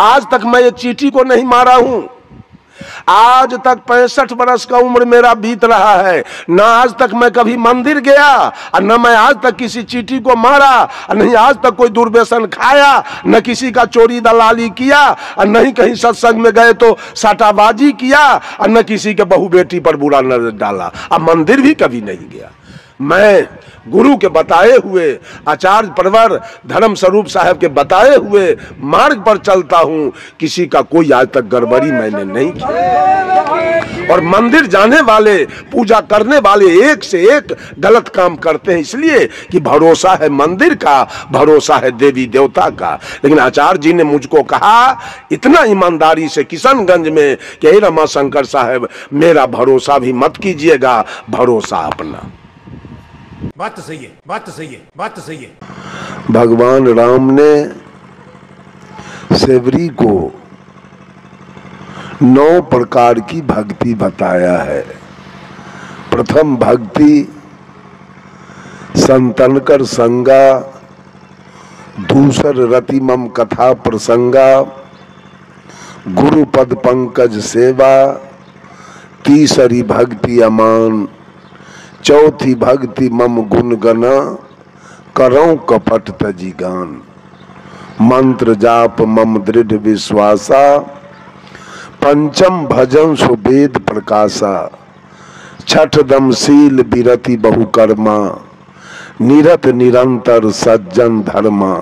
आज तक मैं एक चींटी को नहीं मारा हूं। आज तक 65 वर्ष का उम्र मेरा बीत रहा है, ना आज तक मैं कभी मंदिर गया और न मैं आज तक किसी चींटी को मारा, और नहीं आज तक कोई दुर्व्यसन खाया, न किसी का चोरी दलाली किया, और नहीं कहीं सत्संग में गए तो साटाबाजी किया, और न किसी के बहू बेटी पर बुरा नजर डाला, और मंदिर भी कभी नहीं गया। मैं गुरु के बताए हुए, आचार्य परवर धर्म स्वरूप साहब के बताए हुए मार्ग पर चलता हूं। किसी का कोई आज तक गड़बड़ी मैंने नहीं की। और मंदिर जाने वाले, पूजा करने वाले एक से एक गलत काम करते हैं, इसलिए कि भरोसा है मंदिर का, भरोसा है देवी देवता का। लेकिन आचार्य जी ने मुझको कहा इतना ईमानदारी से किशनगंज में कि हे रमाशंकर साहब, मेरा भरोसा भी मत कीजिएगा, भरोसा अपना। बात तो सही है, बात तो सही है, बात तो सही है। भगवान राम ने सेवरी को 9 प्रकार की भक्ति बताया है। प्रथम भक्ति संतनकर संगा, दूसर रतिमम कथा प्रसंगा, गुरुपद पंकज सेवा, तीसरी भक्ति अमान, चौथी भक्ति मम गुण गना, करऊं कपट तजी गान, मंत्र जाप मम दृढ़ विश्वासा, पंचम भजन सुवेद प्रकाशा, छठ दम शील विरति बहुकर्मा, निरत निरंतर सज्जन धर्मा,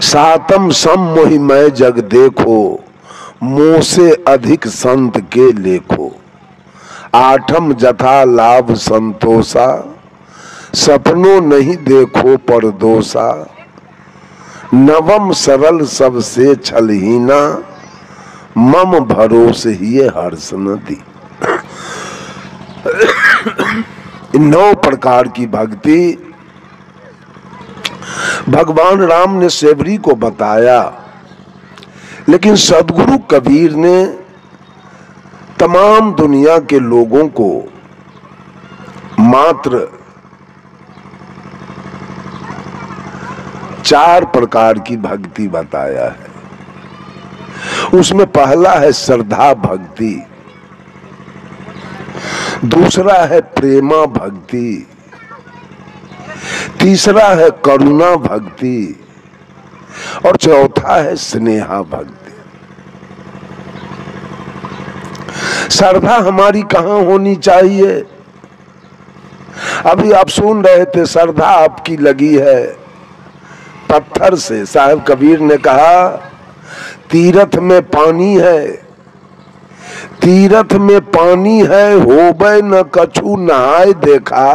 सातम सम मोहि मैं जग देखो, मोह से अधिक संत के लेखो, आठम जथा लाभ संतोषा, सपनों नहीं देखो परदोषा, नवम सरल सबसे छलहीना, मम भरोसे ही हर्ष न दी। 9 प्रकार की भक्ति भगवान राम ने सेवरी को बताया, लेकिन सदगुरु कबीर ने तमाम दुनिया के लोगों को मात्र 4 प्रकार की भक्ति बताया है। उसमें पहला है श्रद्धा भक्ति, दूसरा है प्रेमा भक्ति, तीसरा है करुणा भक्ति, और चौथा है स्नेहा भक्ति। श्रद्धा हमारी कहाँ होनी चाहिए? अभी आप सुन रहे थे, श्रद्धा आपकी लगी है पत्थर से। साहब कबीर ने कहा तीरथ में पानी है, तीरथ में पानी है, होबे न कछु नहाय देखा,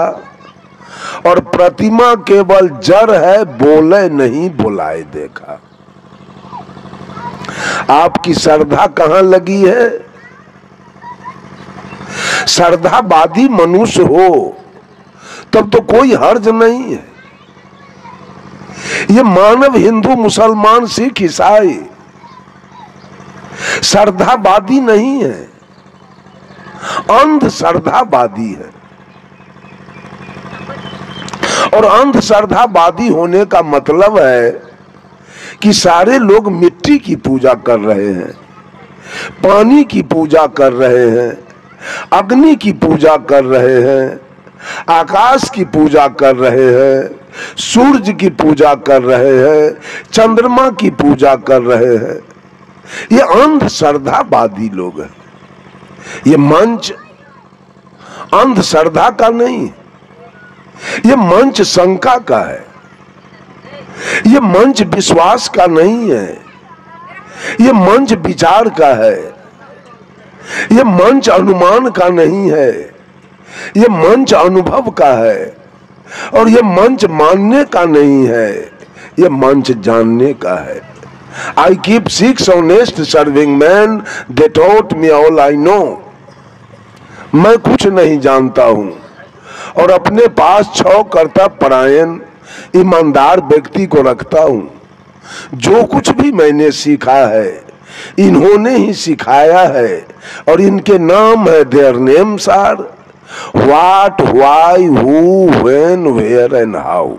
और प्रतिमा केवल जड़ है, बोले नहीं बुलाए देखा। आपकी श्रद्धा कहाँ लगी है? श्रद्धावादी मनुष्य हो तब तो कोई हर्ज नहीं है। ये मानव हिंदू मुसलमान सिख ईसाई श्रद्धावादी नहीं है, अंध श्रद्धावादी है। और अंध श्रद्धावादी होने का मतलब है कि सारे लोग मिट्टी की पूजा कर रहे हैं, पानी की पूजा कर रहे हैं, अग्नि की पूजा कर रहे हैं, आकाश की पूजा कर रहे हैं, सूरज की पूजा कर रहे हैं, चंद्रमा की पूजा कर रहे हैं। ये अंध श्रद्धावादी लोग हैं। ये मंच अंध श्रद्धा का नहीं, ये मंच शंका का है, ये मंच विश्वास का नहीं है, ये मंच विचार का है, ये मंच अनुमान का नहीं है, ये मंच अनुभव का है, और ये मंच मानने का नहीं है, ये मंच जानने का है। I keep 6 honest serving men, they taught me all I know। मैं कुछ नहीं जानता हूं और अपने पास 6 कर्ता परायण ईमानदार व्यक्ति को रखता हूं। जो कुछ भी मैंने सीखा है इन्होंने ही सिखाया है, और इनके नाम है, their names are what, why, who, when, where and how.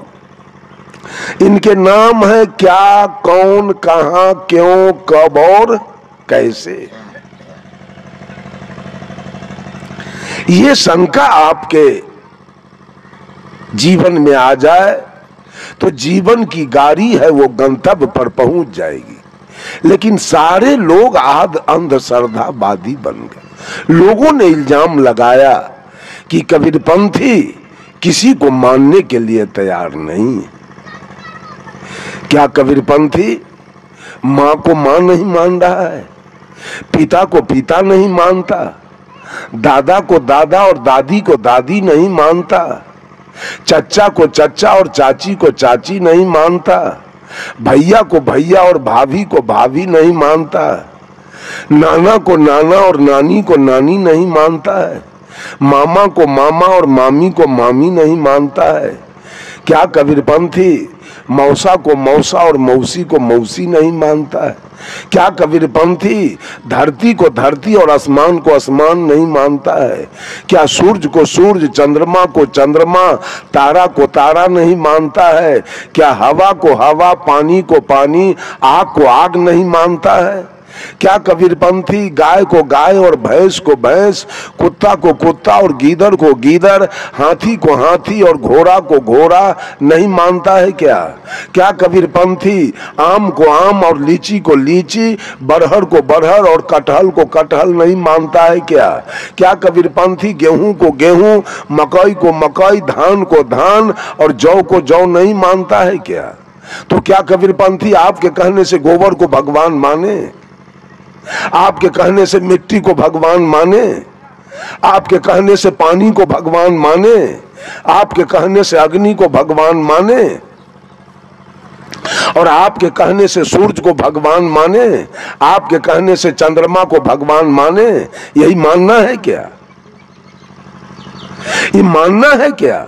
इनके नाम है क्या, कौन, कहां, क्यों, कब और कैसे। ये शंका आपके जीवन में आ जाए तो जीवन की गाड़ी है वो गंतव्य पर पहुंच जाएगी। लेकिन सारे लोग अंधश्रद्धावादी बन गए। लोगों ने इल्जाम लगाया कि कबीरपंथी किसी को मानने के लिए तैयार नहीं है। क्या कबीरपंथी मां को मां नहीं मान रहा है, पिता को पिता नहीं मानता, दादा को दादा और दादी को दादी नहीं मानता, चच्चा को चच्चा और चाची को चाची नहीं मानता, भैया को भैया और भाभी को भाभी नहीं मानता, नाना को नाना और नानी को नानी नहीं मानता है, मामा को मामा और मामी को मामी नहीं मानता है। क्या कबीरपंथी मौसा को मौसा और मौसी को मौसी नहीं मानता है? क्या कबीरपंथी धरती को धरती और आसमान को आसमान नहीं मानता है? क्या सूर्य को सूर्य, चंद्रमा को चंद्रमा, तारा को तारा नहीं मानता है? क्या हवा को हवा, पानी को पानी, आग को आग नहीं मानता है? क्या कबीरपंथी गाय को गाय और भैंस को भैंस, कुत्ता को कुत्ता और गीदड़ को गीदड़, हाथी को हाथी और घोड़ा को घोड़ा नहीं मानता है? क्या कबीरपंथी आम को आम और लीची को लीची, बरहर को बरहर और कटहल को कटहल नहीं मानता है? क्या कबीरपंथी गेहूं को गेहूं, मकई को मकई, धान को धान और जौ को जौ नहीं मानता है? तो क्या कबीरपंथी आपके कहने से गोबर को भगवान माने? आपके कहने से मिट्टी को भगवान माने? आपके कहने से पानी को भगवान माने? आपके कहने से अग्नि को भगवान माने? और आपके कहने से सूरज को भगवान माने? आपके कहने से चंद्रमा को भगवान माने? यही मानना है क्या? ये मानना है क्या?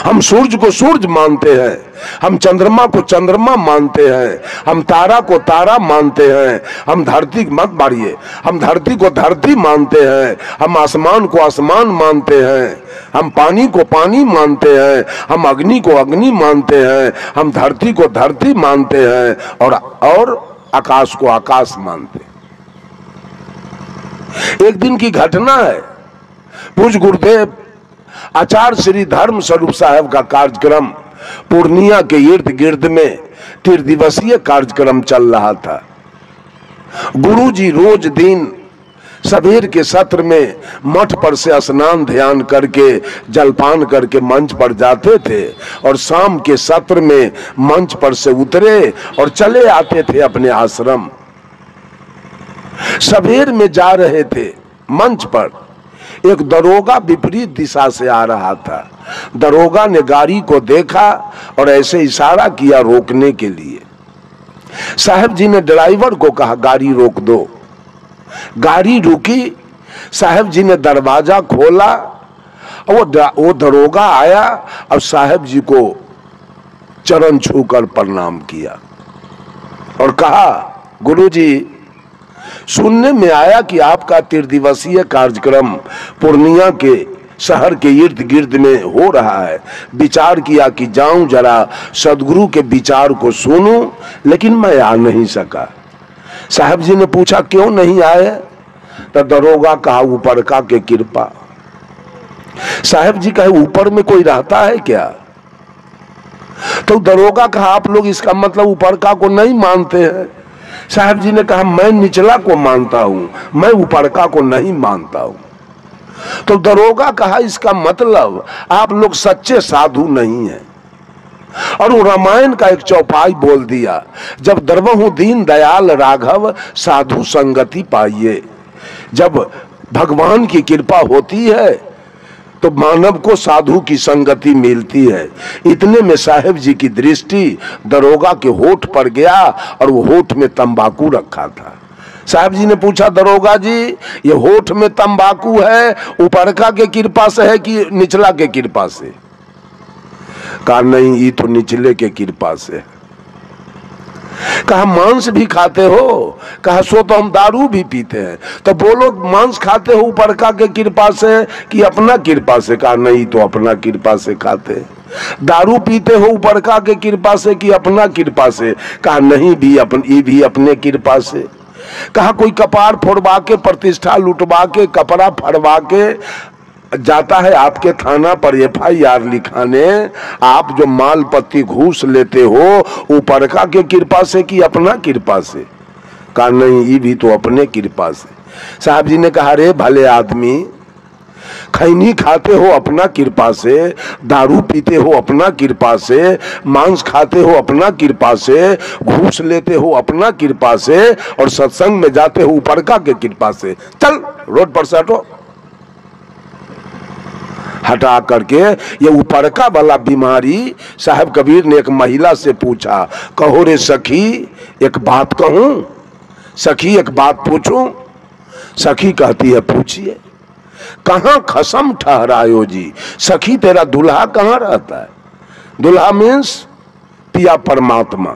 हम सूरज को सूरज मानते हैं, हम चंद्रमा को चंद्रमा मानते हैं, हम तारा को तारा मानते हैं, हम धरती मत मारिए, हम धरती को धरती मानते हैं, हम आसमान को आसमान मानते हैं, हम पानी को पानी मानते हैं, हम अग्नि को अग्नि मानते हैं, हम धरती को धरती मानते हैं और आकाश को आकाश मानते हैं। एक दिन की घटना है, पूज्य गुरुदेव आचार्य श्री धर्म स्वरूप साहब का कार्यक्रम पूर्णिया के इर्द गिर्द में 3 दिवसीय कार्यक्रम चल रहा था। गुरुजी रोज दिन सवेर के सत्र में मठ पर से स्नान ध्यान करके जलपान करके मंच पर जाते थे और शाम के सत्र में मंच पर से उतरे और चले आते थे अपने आश्रम। सवेर में जा रहे थे, मंच पर एक दरोगा विपरीत दिशा से आ रहा था। दरोगा ने गाड़ी को देखा और ऐसे इशारा किया रोकने के लिए। साहब जी ने ड्राइवर को कहा गाड़ी रोक दो। गाड़ी रुकी, साहब जी ने दरवाजा खोला, वो दरोगा आया और साहब जी को चरण छूकर प्रणाम किया और कहा गुरुजी, सुनने में आया कि आपका 3 दिवसीय कार्यक्रम पूर्णिया के शहर के इर्द गिर्द में हो रहा है। विचार किया कि जाऊं जरा सदगुरु के विचार को सुनूं, लेकिन मैं आ नहीं सका। साहब जी ने पूछा क्यों नहीं आए? तो दरोगा कहा ऊपर का के कृपा। साहब जी कहे ऊपर में कोई रहता है क्या? तो दरोगा कहा आप लोग इसका मतलब ऊपर का को नहीं मानते हैं। साहब जी ने कहा मैं निचला को मानता हूं, मैं ऊपरका को नहीं मानता हूं। तो दरोगा कहा इसका मतलब आप लोग सच्चे साधु नहीं हैं। और वो रामायण का एक चौपाई बोल दिया, जब द्रवहु दीन दयाल राघव साधु संगति पाइए। जब भगवान की कृपा होती है तो मानव को साधु की संगति मिलती है। इतने में साहेब जी की दृष्टि दरोगा के होठ पर गया और वो होठ में तंबाकू रखा था। साहब जी ने पूछा दरोगा जी ये होठ में तंबाकू है ऊपरका के कृपा से है कि निचला के कृपा से? कहा नहीं ये तो निचले के कृपा से। कहा मांस भी खाते हो? कहा सो तो हम दारू भी पीते हैं। तो बोलो मांस खाते हो ऊपरका के कृपा से कि अपना कृपा से? कहा नहीं तो अपना कृपा से खाते हैं। दारू पीते हो ऊपरका के कृपा से कि अपना कृपा से? कहा नहीं, भी अपने कृपा से। कहा कोई कपार फोड़वा के, प्रतिष्ठा लुटवा के, कपड़ा फड़वा के जाता है आपके थाना पर FIR लिखाने, आप जो माल पत्ती घूस लेते हो ऊपरका के कृपा से कि अपना कृपा से? कहा नहीं, ये भी तो अपने कृपा से। साहब जी ने कहा रे भले आदमी, खैनी खाते हो अपना कृपा से, दारू पीते हो अपना कृपा से, मांस खाते हो अपना कृपा से, घूस लेते हो अपना कृपा से, और सत्संग में जाते हो ऊपरका के कृपा से। चल रोड पर से हटो। हटा करके ये ऊपरका वाला बीमारी साहब कबीर ने एक महिला से पूछा, कहो रे सखी एक बात कहूं, सखी एक बात पूछूं? सखी कहती है पूछिए। कहां खसम ठहरायो जी? सखी तेरा दुल्हा कहां रहता है? दुल्हा मीन्स पिया परमात्मा।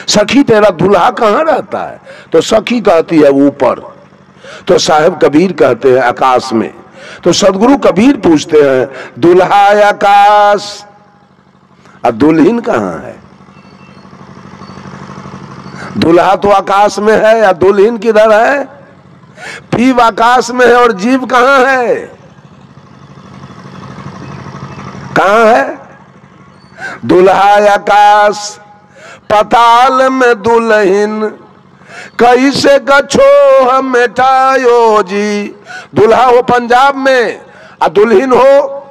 सखी तेरा दुल्हा कहां रहता है? तो सखी कहती है ऊपर। तो साहब कबीर कहते हैं आकाश में। तो सदगुरु कबीर पूछते हैं दुल्हा आकाश और दुल्हन कहां है? दुल्हा तो आकाश में है या दुल्हन किधर है? पीव आकाश में है और जीव कहां है? कहां है? दुल्हा आकाश पताल में दुल्हन कैसे गछो हम मेटायो जी। दुल्हा हो पंजाब में और दुल्हन हो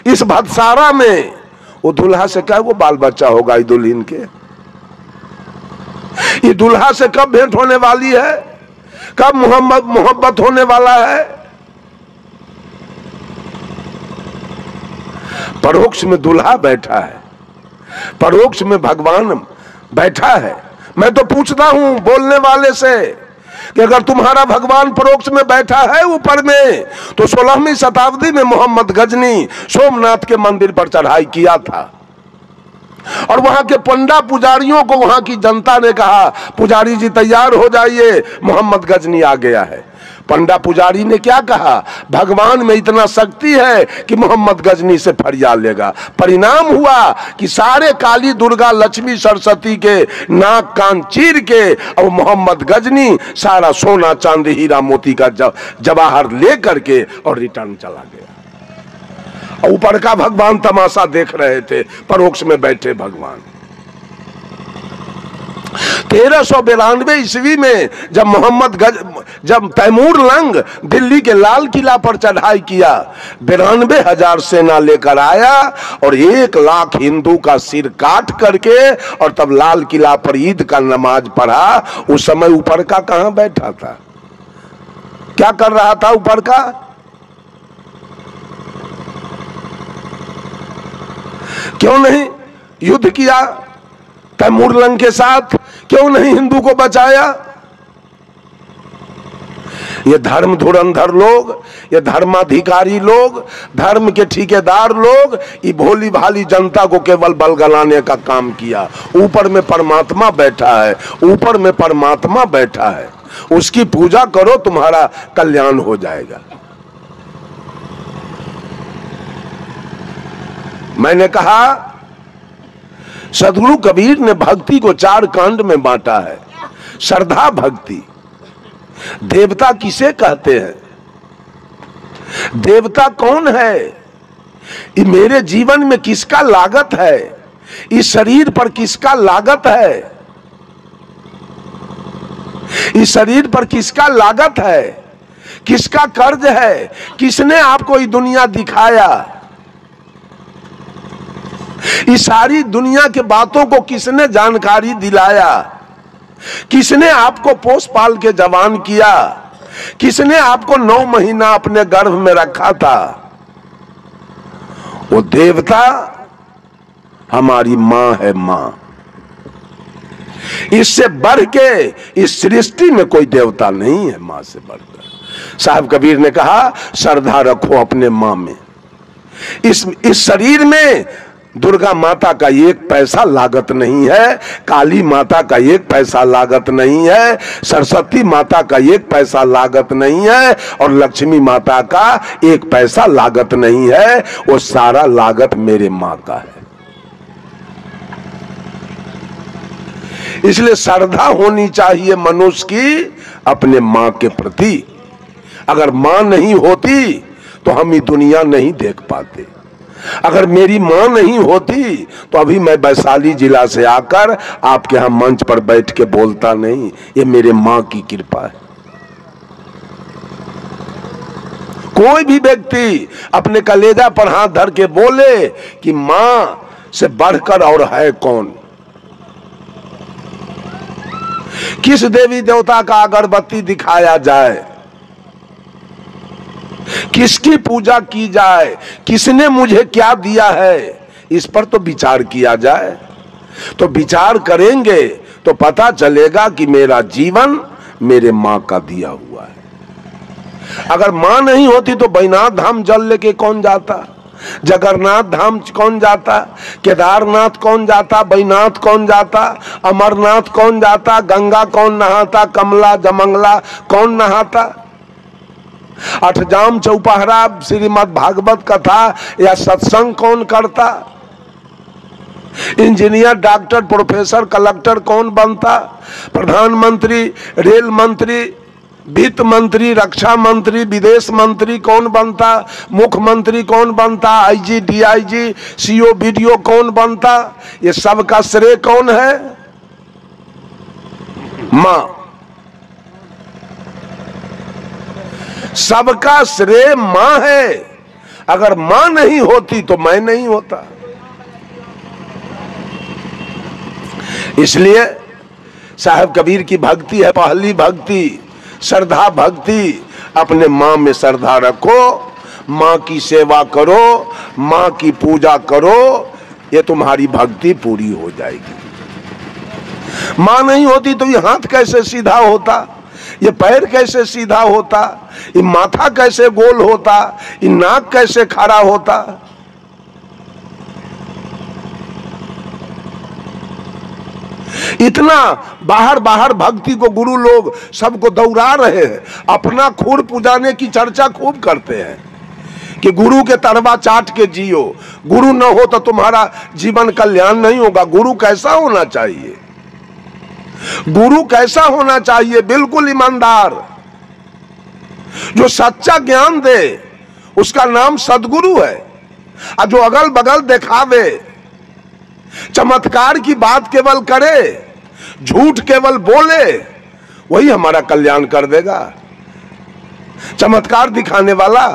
इस भदसारा में। वो दुल्हा से क्या वो बाल बच्चा होगा इस दुल्हन के? ये दुल्हा से कब भेंट होने वाली है? कब मोहब्बत होने वाला है? परोक्ष में दुल्हा बैठा है, परोक्ष में भगवान बैठा है। मैं तो पूछता हूं बोलने वाले से कि अगर तुम्हारा भगवान परोक्ष में बैठा है ऊपर में, तो 16वीं शताब्दी में मोहम्मद गजनी सोमनाथ के मंदिर पर चढ़ाई किया था और वहां के पंडा पुजारियों को वहां की जनता ने कहा पुजारी जी तैयार हो जाइए, मोहम्मद गजनी आ गया है। पंडा पुजारी ने क्या कहा? भगवान में इतना शक्ति है कि मोहम्मद गजनी से फरियाद लेगा। परिणाम हुआ कि सारे काली दुर्गा लक्ष्मी सरस्वती के नाक कान चीर के और मोहम्मद गजनी सारा सोना चांदी हीरा मोती का जवाहर ले करके और रिटर्न चला गया। ऊपर का भगवान तमाशा देख रहे थे, परोक्ष में बैठे भगवान। 1392 ईस्वी में जब तैमूर लंग दिल्ली के लाल किला पर चढ़ाई किया, 92,000 सेना लेकर आया और 1 लाख हिंदू का सिर काट करके और तब लाल किला पर ईद का नमाज पढ़ा। उस समय ऊपर का कहां बैठा था? क्या कर रहा था ऊपर का? क्यों नहीं युद्ध किया तैमूर लंग के साथ? क्यों नहीं हिंदू को बचाया? ये धर्म धुरंधर लोग, ये धर्माधिकारी लोग, धर्म के ठेकेदार लोग, ये भोली भाली जनता को केवल बलगलाने का काम किया। ऊपर में परमात्मा बैठा है, ऊपर में परमात्मा बैठा है, उसकी पूजा करो तुम्हारा कल्याण हो जाएगा। मैंने कहा सदगुरु कबीर ने भक्ति को 4 कांड में बांटा है। श्रद्धा भक्ति। देवता किसे कहते हैं? देवता कौन है? ये मेरे जीवन में किसका लागत है? इस शरीर पर किसका लागत है? इस शरीर पर किसका लागत है? किसका कर्ज है? किसने आपको ये दुनिया दिखाया? इस सारी दुनिया के बातों को किसने जानकारी दिलाया? किसने आपको पोस पाल के जवान किया? किसने आपको 9 महीना अपने गर्भ में रखा था? वो देवता हमारी मां है। मां, इससे बढ़ के इस सृष्टि में कोई देवता नहीं है मां से बढ़कर। साहब कबीर ने कहा श्रद्धा रखो अपने मां में। इस शरीर में दुर्गा माता का एक पैसा लागत नहीं है, काली माता का एक पैसा लागत नहीं है, सरस्वती माता का एक पैसा लागत नहीं है, और लक्ष्मी माता का एक पैसा लागत नहीं है। वो सारा लागत मेरे मां का है। इसलिए श्रद्धा होनी चाहिए मनुष्य की अपने मां के प्रति। अगर मां नहीं होती तो हम ये दुनिया नहीं देख पाते। अगर मेरी मां नहीं होती तो अभी मैं वैशाली जिला से आकर आपके यहां मंच पर बैठ के बोलता नहीं। ये मेरे मां की कृपा है। कोई भी व्यक्ति अपने कलेजा पर हाथ धर के बोले कि मां से बढ़कर और है कौन। किस देवी देवता का अगरबत्ती दिखाया जाए, किसकी पूजा की जाए, किसने मुझे क्या दिया है, इस पर तो विचार किया जाए। तो विचार करेंगे तो पता चलेगा कि मेरा जीवन मेरे मां का दिया हुआ है। अगर मां नहीं होती तो बैजनाथ धाम जल लेके कौन जाता, जगन्नाथ धाम कौन जाता, केदारनाथ कौन जाता, बैजनाथ कौन जाता, अमरनाथ कौन जाता, गंगा कौन नहाता, कमला जमंगला कौन नहाता, अठजाम चौपहरा श्रीमद् भागवत कथा या सत्संग कौन करता, इंजीनियर डॉक्टर प्रोफेसर कलेक्टर कौन बनता, प्रधानमंत्री रेल मंत्री वित्त मंत्री रक्षा मंत्री विदेश मंत्री कौन बनता, मुख्यमंत्री कौन बनता, आईजी डीआईजी सीओ बीडीओ कौन बनता। ये सब का श्रेय कौन है, मां। सबका श्रेय मां है। अगर मां नहीं होती तो मैं नहीं होता। इसलिए साहब कबीर की भक्ति है पहली भक्ति, श्रद्धा भक्ति। अपने मां में श्रद्धा रखो, मां की सेवा करो, मां की पूजा करो, ये तुम्हारी भक्ति पूरी हो जाएगी। मां नहीं होती तो ये हाथ कैसे सीधा होता, ये पैर कैसे सीधा होता, ये माथा कैसे गोल होता, ये नाक कैसे खड़ा होता। इतना बाहर बाहर भक्ति को गुरु लोग सबको दौड़ा रहे हैं। अपना खूर पुजाने की चर्चा खूब करते हैं कि गुरु के तरवा चाट के जियो, गुरु न हो तो तुम्हारा जीवन कल्याण नहीं होगा। गुरु कैसा होना चाहिए, गुरु कैसा होना चाहिए, बिल्कुल ईमानदार, जो सच्चा ज्ञान दे, उसका नाम सदगुरु है। और जो अगल बगल दिखावे, चमत्कार की बात केवल करे, झूठ केवल बोले, वही हमारा कल्याण कर देगा। चमत्कार दिखाने वाला,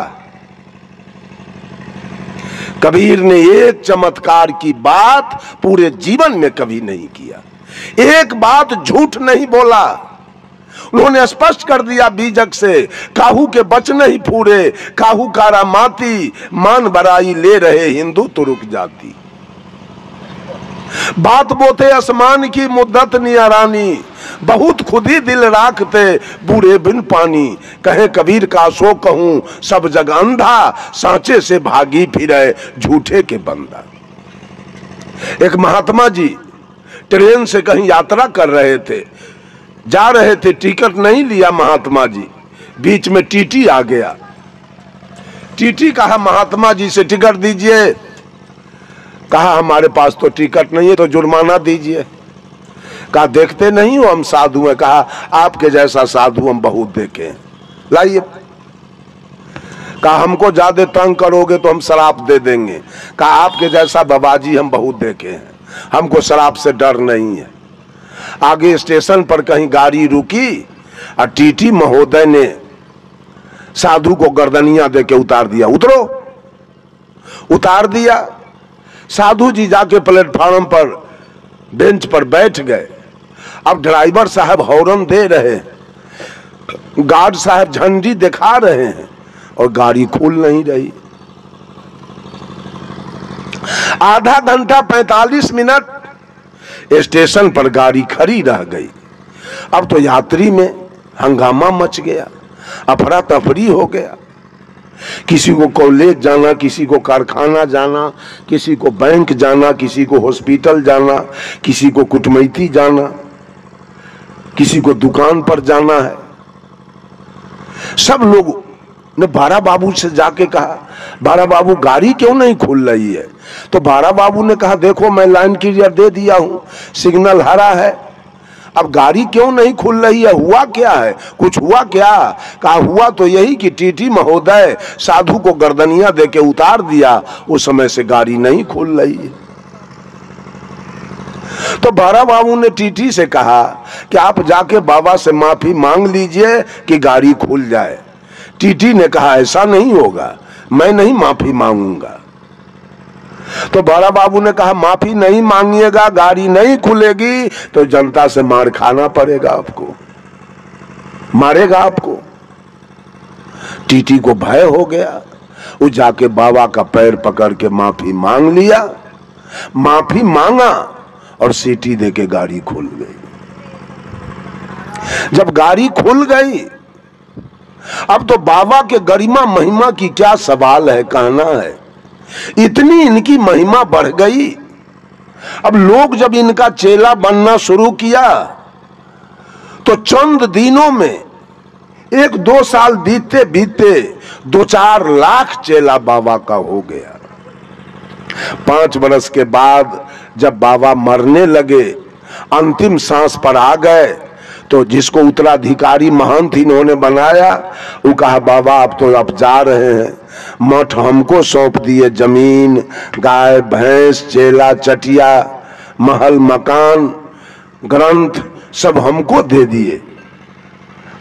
कबीर ने एक चमत्कार की बात पूरे जीवन में कभी नहीं किया। एक बात झूठ नहीं बोला। उन्होंने स्पष्ट कर दिया बीजक से, काहू के बच नहीं फूरे, काहू कारा माती, मान बराई ले रहे हिंदू तुरुक जाती। बात बोते आसमान की मुद्दत नियारानी, बहुत खुदी दिल राखते बूढ़े बिन पानी। कहे कबीर का सो कहूं सब जग अंधा, सांचे से भागी फिरे झूठे के बंदा। एक महात्मा जी ट्रेन से कहीं यात्रा कर रहे थे, जा रहे थे, टिकट नहीं लिया महात्मा जी। बीच में टीटी आ गया। टीटी कहा महात्मा जी से टिकट दीजिए। कहा हमारे पास तो टिकट नहीं है, तो जुर्माना दीजिए। कहा देखते नहीं हो हम साधु हैं। कहा आपके जैसा साधु हम बहुत देखे हैं, लाइए। कहा हमको ज्यादा तंग करोगे तो हम शराब दे देंगे। कहा आपके जैसा बाबाजी हम बहुत देखे हैं, हमको शराब से डर नहीं है। आगे स्टेशन पर कहीं गाड़ी रुकी और टीटी महोदय ने साधु को गर्दनिया दे के उतार दिया। उतरो, उतार दिया। साधु जी जाके प्लेटफार्म पर बेंच पर बैठ गए। अब ड्राइवर साहब हॉर्न दे रहे हैं, गार्ड साहब झंडी दिखा रहे हैं और गाड़ी खुल नहीं रही। आधा घंटा 45 मिनट स्टेशन पर गाड़ी खड़ी रह गई। अब तो यात्री में हंगामा मच गया, अफरा तफरी हो गया। किसी को कॉलेज जाना, किसी को कारखाना जाना, किसी को बैंक जाना, किसी को हॉस्पिटल जाना, किसी को कुटमैती जाना, किसी को दुकान पर जाना है। सब लोग ने बारा बाबू से जाके कहा, बारा बाबू गाड़ी क्यों नहीं खुल रही है? तो बारा बाबू ने कहा, देखो मैं लाइन क्लियर दे दिया हूं, सिग्नल हरा है, अब गाड़ी क्यों नहीं खुल रही है? हुआ क्या है? कुछ हुआ क्या? कहा हुआ तो यही कि टीटी महोदय साधु को गर्दनिया देके उतार दिया, उस समय से गाड़ी नहीं खुल रही है। तो बारा बाबू ने टीटी से कहा कि आप जाके बाबा से माफी मांग लीजिए कि गाड़ी खुल जाए। टीटी ने कहा ऐसा नहीं होगा, मैं नहीं माफी मांगूंगा। तो बारा बाबू ने कहा माफी नहीं मांगिएगा, गाड़ी नहीं खुलेगी तो जनता से मार खाना पड़ेगा, आपको मारेगा आपको। टीटी को भय हो गया, वो जाके बाबा का पैर पकड़ के माफी मांग लिया, माफी मांगा और सीटी देके गाड़ी खुल गई। जब गाड़ी खुल गई, अब तो बाबा के गरिमा महिमा की क्या सवाल है, कहना है। इतनी इनकी महिमा बढ़ गई, अब लोग जब इनका चेला बनना शुरू किया तो चंद दिनों में 1-2 साल बीतते बीतते 2-4 लाख चेला बाबा का हो गया। 5 बरस के बाद जब बाबा मरने लगे, अंतिम सांस पर आ गए, तो जिसको उत्तराधिकारी महंत इन्होंने बनाया, वो कहा बाबा आप तो अब जा रहे हैं, मठ हमको सौंप दिए, जमीन, गाय भैंस, चेला चटिया, महल मकान, ग्रंथ सब हमको दे दिए,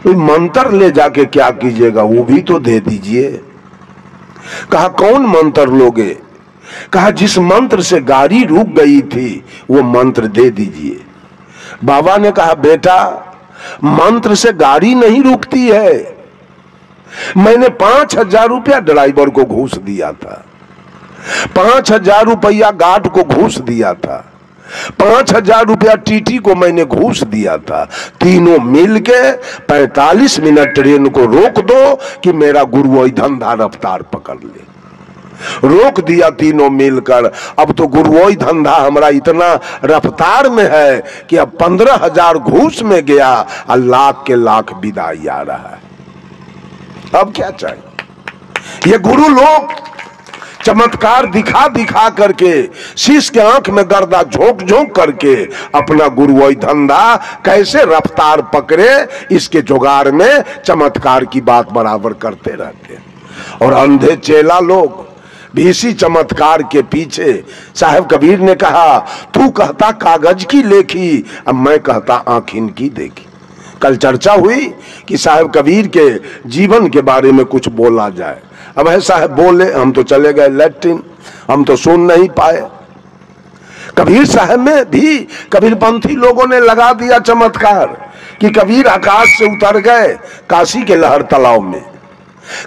मंत्र ले जाके क्या कीजिएगा, वो भी तो दे दीजिए। कहा कौन मंत्र लोगे? कहा जिस मंत्र से गाड़ी रुक गई थी वो मंत्र दे दीजिए। बाबा ने कहा बेटा मंत्र से गाड़ी नहीं रुकती है, मैंने 5,000 रुपया ड्राइवर को घूस दिया था, 5,000 रुपया गार्ड को घूस दिया था, 5,000 रुपया टीटी को मैंने घूस दिया था, तीनों मिलके 45 मिनट ट्रेन को रोक दो कि मेरा गुरु वही धंधा रफ्तार पकड़ ले। रोक दिया तीनों मिलकर। अब तो गुरुओं धंधा हमारा इतना रफ्तार में है कि अब 15,000 घूस में गया और लाख के लाख विदाई आ रहा है। अब क्या चाहिए? ये गुरु लोग चमत्कार दिखा दिखा करके, शीश के आंख में गर्दा झोंक झोंक करके अपना गुरुओं धंधा कैसे रफ्तार पकड़े, इसके जुगाड़ में चमत्कार की बात बराबर करते रहते हैं। और अंधे चेला लोग भी इसी चमत्कार के पीछे। साहब कबीर ने कहा तू कहता कागज की लेखी, अब मैं कहता आंख इनकी देखी। कल चर्चा हुई कि साहब कबीर के जीवन के बारे में कुछ बोला जाए। अब है साहब बोले, हम तो चले गए लैट्रिन, हम तो सुन नहीं पाए। कबीर साहब में भी कबीरपंथी लोगों ने लगा दिया चमत्कार कि कबीर आकाश से उतर गए काशी के लहर तालाब में।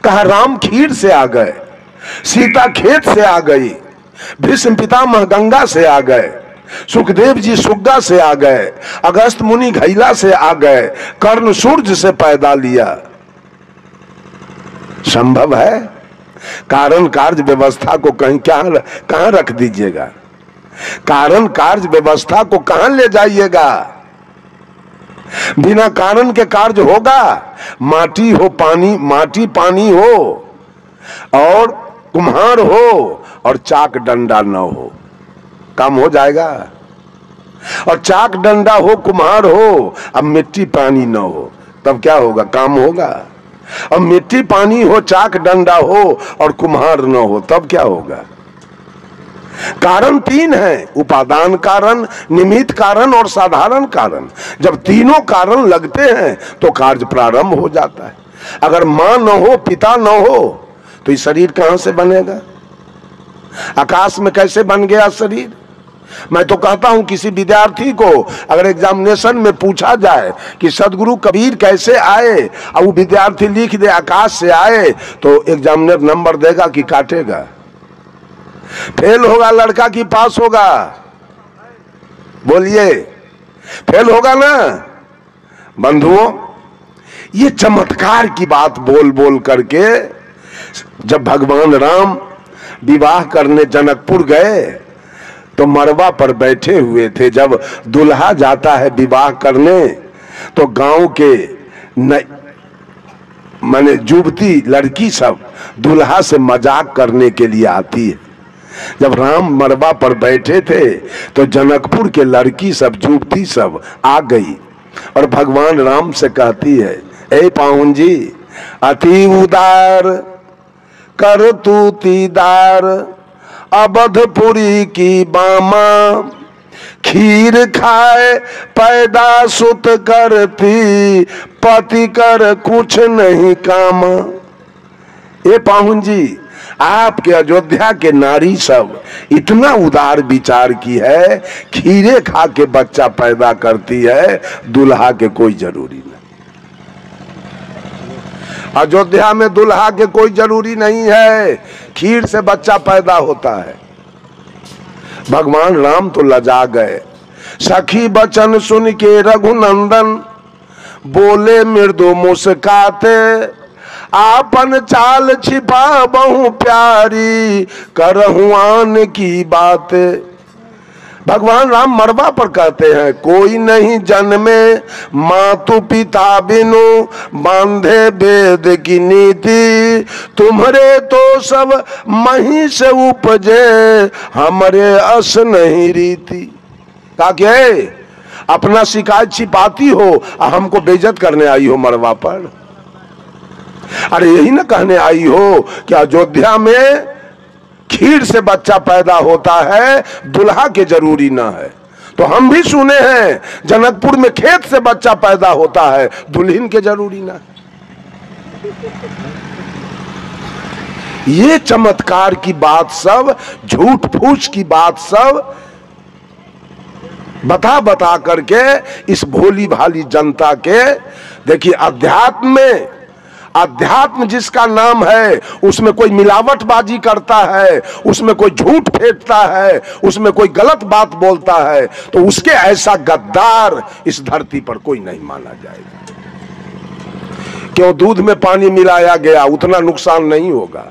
कहा राम खीर से आ गए, सीता खेत से आ गई, भीष्म पितामह गंगा से आ गए, सुखदेव जी सुग्गा से आ गए, अगस्त मुनि घैला से आ गए, कर्ण सूर्य से पैदा लिया। संभव है? कारण कार्य व्यवस्था को कहीं कहां रख दीजिएगा? कारण कार्य व्यवस्था को कहां ले जाइएगा? बिना कारण के कार्य होगा? माटी हो पानी, माटी पानी हो और कुम्हार हो और चाक डंडा न हो, काम हो जाएगा? और चाक डंडा हो, कुम्हार हो, अब मिट्टी पानी न हो, तब क्या होगा? काम होगा? और मिट्टी पानी हो, चाक डंडा हो और कुम्हार न हो, तब क्या होगा? कारण 3 है, उपादान कारण, निमित्त कारण और साधारण कारण। जब तीनों कारण लगते हैं तो कार्य प्रारंभ हो जाता है। अगर मां न हो, पिता न हो तो ये शरीर कहां से बनेगा? आकाश में कैसे बन गया शरीर? मैं तो कहता हूं किसी विद्यार्थी को अगर एग्जामिनेशन में पूछा जाए कि सदगुरु कबीर कैसे आए और वो विद्यार्थी लिख दे आकाश से आए, तो एग्जामिनर नंबर देगा कि काटेगा? फेल होगा लड़का कि पास होगा? बोलिए, फेल होगा ना? बंधुओं, ये चमत्कार की बात बोल बोल करके जब भगवान राम विवाह करने जनकपुर गए तो मरवा पर बैठे हुए थे। जब दुल्हा जाता है विवाह करने तो गांव के माने युवती लड़की सब दुल्हा से मजाक करने के लिए आती है। जब राम मरवा पर बैठे थे तो जनकपुर के लड़की सब युवती सब आ गई और भगवान राम से कहती है, ए पाहुन जी, अति उदार कर तू तीदार, अवधपुरी की बामा, खीर खाए पैदा सुत करती, पति कर कुछ नहीं काम। ये पाहुन जी, आपके अयोध्या के नारी सब इतना उदार विचार की है, खीरे खा के बच्चा पैदा करती है, दुल्हा के कोई जरूरी नहीं। अयोध्या में दुल्हा के कोई जरूरी नहीं है, खीर से बच्चा पैदा होता है। भगवान राम तो लजा गए। सखी बचन सुन के रघुनंदन बोले मृदु मुस्काते, आपन चाल छिपा बहु प्यारी, करहु आन की बात। भगवान राम मरवा पर कहते हैं, कोई नहीं जन्मे मातु पिता बिनु, बांधे वेद की नीति, तुम्हारे तो सब मही से उपजे, हमरे अस नहीं रीति। कहा क्या अपना शिकायत छिपाती हो, हमको बेइज्जत करने आई हो मरवा पर? अरे यही ना कहने आई हो कि अयोध्या में खीर से बच्चा पैदा होता है, दुल्हा के जरूरी ना है। तो हम भी सुने हैं जनकपुर में खेत से बच्चा पैदा होता है, दुल्हन के जरूरी ना है। ये चमत्कार की बात सब, झूठ फूस की बात सब बता बता करके इस भोली भाली जनता के, देखिए अध्यात्म में, अध्यात्म जिसका नाम है उसमें कोई मिलावटबाजी करता है, उसमें कोई झूठ फेंकता है, उसमें कोई गलत बात बोलता है, तो उसके ऐसा गद्दार इस धरती पर कोई नहीं माना जाएगा। क्यों? दूध में पानी मिलाया गया उतना नुकसान नहीं होगा,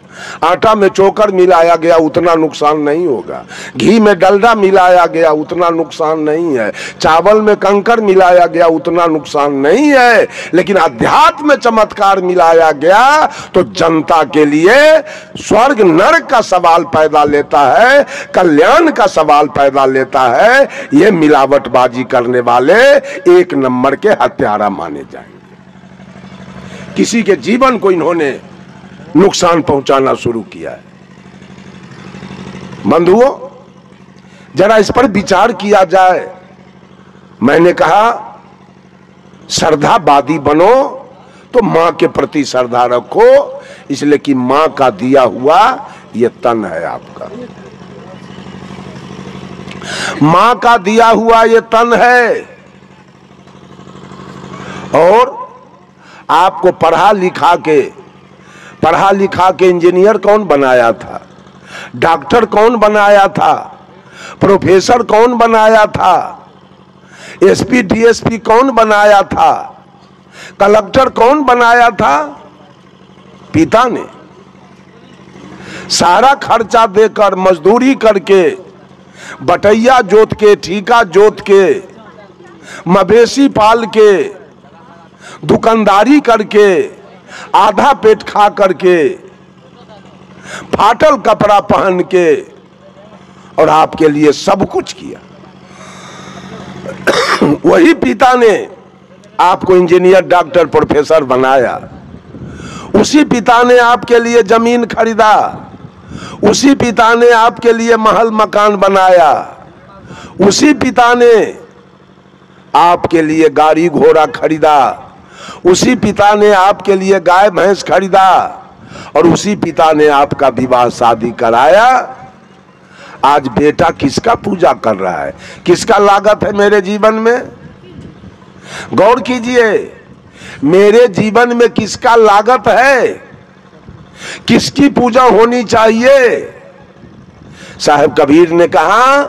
आटा में चोकर मिलाया गया उतना नुकसान नहीं होगा, घी में डलडा मिलाया गया उतना नुकसान नहीं है, चावल में कंकर मिलाया गया उतना नुकसान नहीं है। लेकिन अध्यात्म में चमत्कार मिलाया गया तो जनता के लिए स्वर्ग नरक का सवाल पैदा लेता है, कल्याण का सवाल पैदा लेता है। ये मिलावटबाजी करने वाले एक नंबर के हत्यारा माने जाएंगे। किसी के जीवन को इन्होंने नुकसान पहुंचाना शुरू किया है। बंधुओं, जरा इस पर विचार किया जाए। मैंने कहा श्रद्धावादी बनो तो मां के प्रति श्रद्धा रखो, इसलिए कि मां का दिया हुआ ये तन है आपका, मां का दिया हुआ ये तन है। और आपको पढ़ा लिखा के इंजीनियर कौन बनाया था, डॉक्टर कौन बनाया था, प्रोफेसर कौन बनाया था, एसपी डीएसपी कौन बनाया था, कलेक्टर कौन बनाया था? पिता ने। सारा खर्चा देकर, मजदूरी करके, बटैया जोत के, ठीका जोत के, मवेशी पाल के, दुकानदारी करके, आधा पेट खा करके, फाटल कपड़ा पहन के, और आपके लिए सब कुछ किया। वही पिता ने आपको इंजीनियर, डॉक्टर, प्रोफेसर बनाया। उसी पिता ने आपके लिए जमीन खरीदा, उसी पिता ने आपके लिए महल मकान बनाया, उसी पिता ने आपके लिए गाड़ी घोड़ा खरीदा, उसी पिता ने आपके लिए गाय भैंस खरीदा, और उसी पिता ने आपका विवाह शादी कराया। आज बेटा किसका पूजा कर रहा है, किसका लागत है मेरे जीवन में? गौर कीजिए, मेरे जीवन में किसका लागत है, किसकी पूजा होनी चाहिए? साहब कबीर ने कहा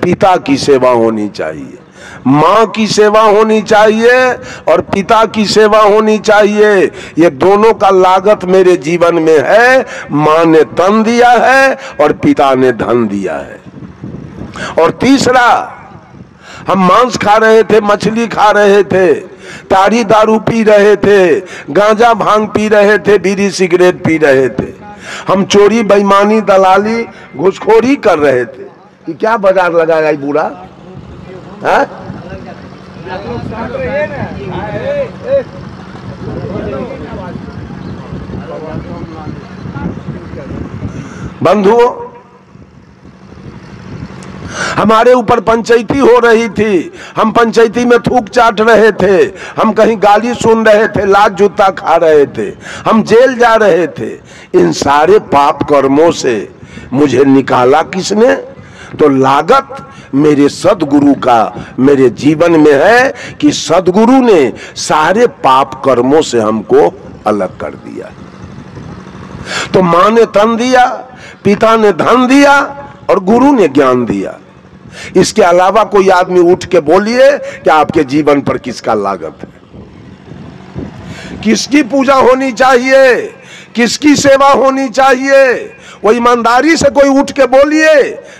पिता की सेवा होनी चाहिए, माँ की सेवा होनी चाहिए और पिता की सेवा होनी चाहिए। ये दोनों का लागत मेरे जीवन में है। माँ ने तन दिया है और पिता ने धन दिया है। और तीसरा, हम मांस खा रहे थे, मछली खा रहे थे, ताड़ी दारू पी रहे थे, गांजा भांग पी रहे थे, बीड़ी सिगरेट पी रहे थे, हम चोरी बेईमानी दलाली घुसखोरी कर रहे थे। कि क्या बाजार लगाया बुरा है? बंधुओं, हमारे ऊपर पंचायती हो रही थी, हम पंचायती में थूक चाट रहे थे, हम कहीं गाली सुन रहे थे, लात जूता खा रहे थे, हम जेल जा रहे थे। इन सारे पाप कर्मों से मुझे निकाला किसने? तो लागत मेरे सदगुरु का मेरे जीवन में है कि सदगुरु ने सारे पाप कर्मों से हमको अलग कर दिया। तो मां ने तन दिया, पिता ने धन दिया और गुरु ने ज्ञान दिया। इसके अलावा कोई आदमी उठ के बोलिए कि आपके जीवन पर किसका लागत है, किसकी पूजा होनी चाहिए, किसकी सेवा होनी चाहिए। वो ईमानदारी से कोई उठ के बोलिए,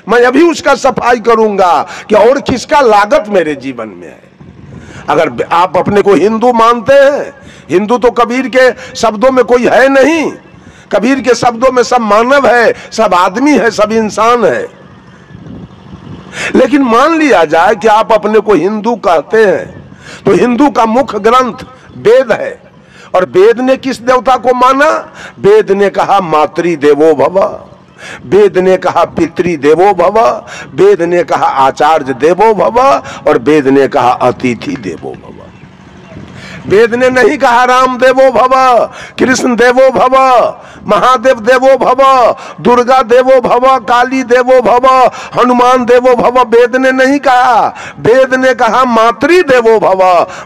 मैं अभी उसका सफाई करूंगा कि और किसका लागत मेरे जीवन में है। अगर आप अपने को हिंदू मानते हैं, हिंदू तो कबीर के शब्दों में कोई है नहीं। कबीर के शब्दों में सब मानव है, सब आदमी है, सब इंसान है। लेकिन मान लिया जाए कि आप अपने को हिंदू कहते हैं, तो हिंदू का मुख्य ग्रंथ वेद है। और वेद ने किस देवता को माना? वेद ने कहा मातृ देवो भव, वेद ने कहा पितृ देवो भव, वेद ने कहा आचार्य देवो भव और वेद ने कहा अतिथि देवो भव। वेद ने नहीं कहा राम देवो भव, कृष्ण देवो भव, महादेव देवो भव, दुर्गा देवो भव, काली देवो भव, हनुमान देवो भव। वेद ने नहीं कहा, वेद ने कहा मातृ देवो भव,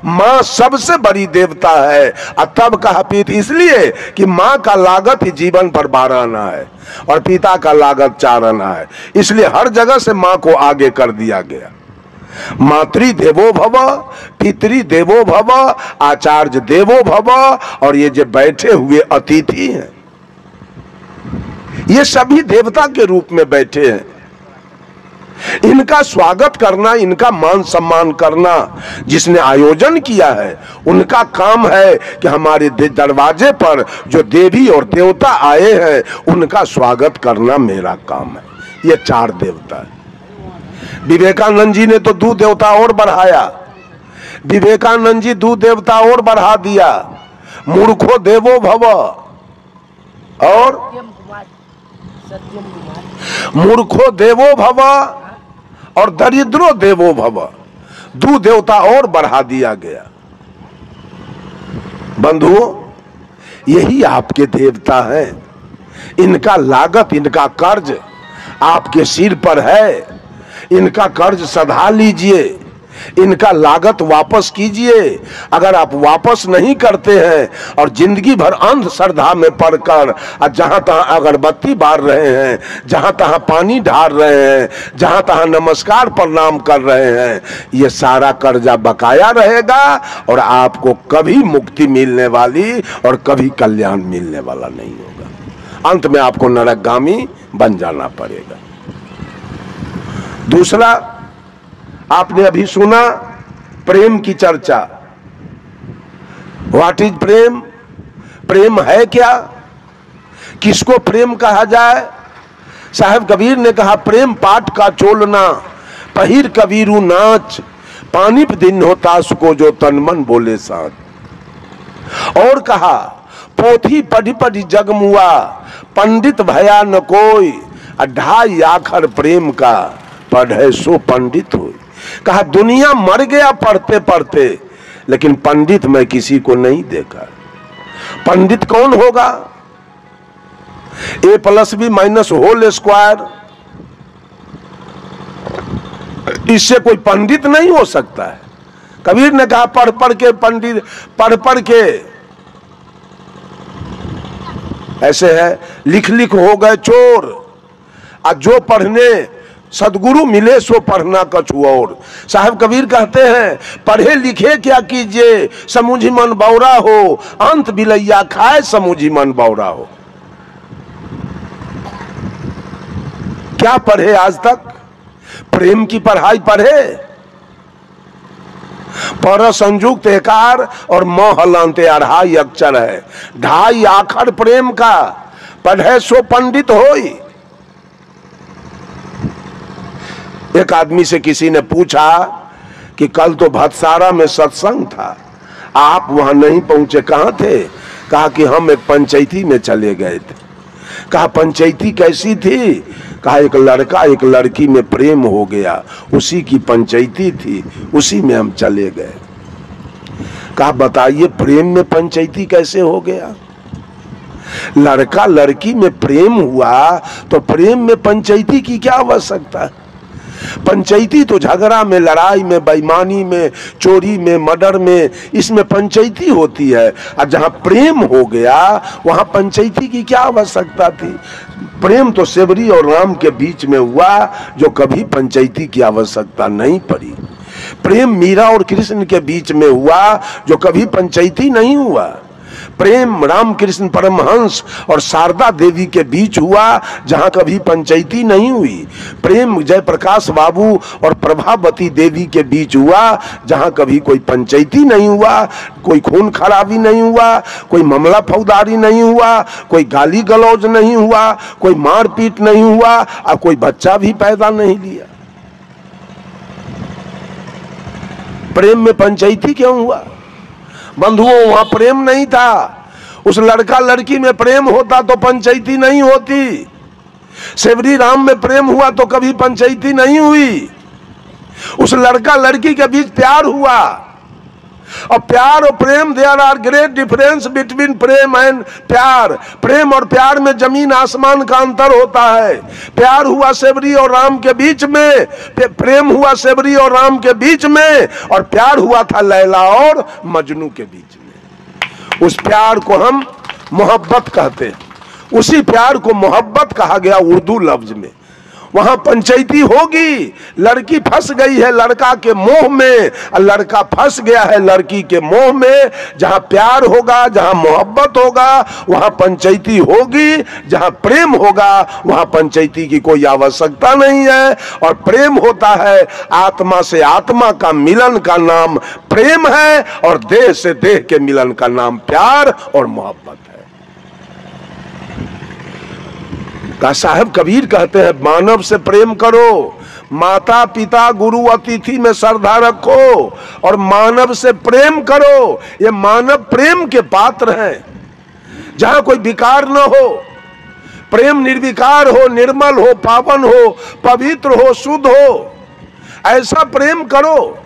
माँ सबसे बड़ी देवता है। और तब कहा पिता, इसलिए कि माँ का लागत ही जीवन पर 12 आना है और पिता का लागत 4 आना है, इसलिए हर जगह से माँ को आगे कर दिया गया। मातृ देवो भव, पितृ देवो भव, आचार्य देवो भव और ये जो बैठे हुए अतिथि हैं, ये सभी देवता के रूप में बैठे हैं। इनका स्वागत करना, इनका मान सम्मान करना जिसने आयोजन किया है, उनका काम है कि हमारे दरवाजे पर जो देवी और देवता आए हैं उनका स्वागत करना मेरा काम है। ये 4 देवता है। विवेकानंद जी ने तो 2 देवता और बढ़ाया। विवेकानंद जी 2 देवता और बढ़ा दिया, मूर्खो देवो भव और मूर्खो देवो भव और दरिद्रो देवो भव। 2 देवता और बढ़ा दिया गया। बंधुओं, यही आपके देवता हैं। इनका लागत, इनका कर्ज आपके सिर पर है। इनका कर्ज सधा लीजिए, इनका लागत वापस कीजिए। अगर आप वापस नहीं करते हैं और जिंदगी भर अंधश्रद्धा में पड़कर जहां तहां अगरबत्ती बार रहे हैं, जहां तहां पानी ढार रहे हैं, जहां तहां नमस्कार प्रणाम कर रहे हैं, ये सारा कर्जा बकाया रहेगा और आपको कभी मुक्ति मिलने वाली और कभी कल्याण मिलने वाला नहीं होगा। अंत में आपको नरकगामी बन जाना पड़ेगा। दूसरा, आपने अभी सुना प्रेम की चर्चा। व्हाट इज प्रेम? प्रेम है क्या? किसको प्रेम कहा जाए? साहब कबीर ने कहा, प्रेम पाट का चोलना, पहिर कबीरू नाच, पानी पे दिन होता सुको जो तन मन बोले साथ। और कहा, पोथी पढ़ी पढ़ी जगमुआ, पंडित भया न कोई, 2.5 आखर प्रेम का, पढ़े सो पंडित हो। कहा, दुनिया मर गया पढ़ते पढ़ते, लेकिन पंडित मैं किसी को नहीं देखा। पंडित कौन होगा? A+B-होल स्क्वायर, इससे कोई पंडित नहीं हो सकता है। कबीर ने कहा, पढ़ पढ़ के पंडित, पढ़ पढ़ के ऐसे है, लिख लिख हो गए चोर। और जो पढ़ने सदगुरु मिले सो पढ़ना कछु और। साहब कबीर कहते हैं पढ़े लिखे क्या कीजिए, समुझी मन बौरा हो, अंत बिलैया खाए समुझी मन बौरा हो। क्या पढ़े आज तक? प्रेम की पढ़ाई पढ़े? पर संयुक्त एकार और मोहलांते 2.5 अक्षर है, 2.5 आखर प्रेम का। पढ़े सो पंडित होई। एक आदमी से किसी ने पूछा कि कल तो भटसारा में सत्संग था, आप वहां नहीं पहुंचे, कहां थे? कहा कि हम एक पंचायती में चले गए थे। कहा पंचायती कैसी थी? कहा एक लड़का एक लड़की में प्रेम हो गया, उसी की पंचायती थी, उसी में हम चले गए। कहा बताइए प्रेम में पंचायती कैसे हो गया? लड़का लड़की में प्रेम हुआ तो प्रेम में पंचायती की क्या आवश्यकता है? पंचायती तो झगड़ा में, लड़ाई में, बेईमानी में, चोरी में, मर्डर में, इसमें पंचायती होती है। और जहां प्रेम हो गया वहां पंचायती की क्या आवश्यकता थी? प्रेम तो सेवरी और राम के बीच में हुआ, जो कभी पंचायती की आवश्यकता नहीं पड़ी। प्रेम मीरा और कृष्ण के बीच में हुआ, जो कभी पंचायती नहीं हुआ। प्रेम राम कृष्ण परमहंस और शारदा देवी के बीच हुआ, जहां कभी पंचायती नहीं हुई। प्रेम जयप्रकाश बाबू और प्रभावती देवी के बीच हुआ, जहां कभी कोई पंचायती नहीं हुआ, कोई खून खराबी नहीं हुआ, कोई मामला फौजदारी नहीं हुआ, कोई गाली गलौज नहीं हुआ, कोई मारपीट नहीं हुआ, और कोई बच्चा भी पैदा नहीं लिया। प्रेम में पंचायती क्यों हुआ? बंधुओं वहां प्रेम नहीं था। उस लड़का लड़की में प्रेम होता तो पंचायती नहीं होती। सेवरी राम में प्रेम हुआ तो कभी पंचायती नहीं हुई। उस लड़का लड़की के बीच प्यार हुआ। और प्यार और प्रेम, there are great difference between प्रेम एंड प्यार। प्रेम और प्यार में जमीन आसमान का अंतर होता है। प्यार हुआ सेवरी और राम के बीच में, प्रेम हुआ सेवरी और राम के बीच में, और प्यार हुआ था लैला और मजनू के बीच में। उस प्यार को हम मोहब्बत कहते हैं। उसी प्यार को मोहब्बत कहा गया उर्दू लफ्ज में। वहां पंचायती होगी। लड़की फंस गई है लड़का के मोह में, और लड़का फंस गया है लड़की के मोह में। जहां प्यार होगा, जहां मोहब्बत होगा, वहां पंचायती होगी। जहां प्रेम होगा वहां पंचायती की कोई आवश्यकता नहीं है। और प्रेम होता है आत्मा से आत्मा का मिलन का नाम प्रेम है, और देह से देह के मिलन का नाम प्यार और मोहब्बत है। का साहब कबीर कहते हैं मानव से प्रेम करो, माता पिता गुरु अतिथि में श्रद्धा रखो, और मानव से प्रेम करो। ये मानव प्रेम के पात्र हैं। जहां कोई विकार न हो, प्रेम निर्विकार हो, निर्मल हो, पावन हो, पवित्र हो, शुद्ध हो, ऐसा प्रेम करो।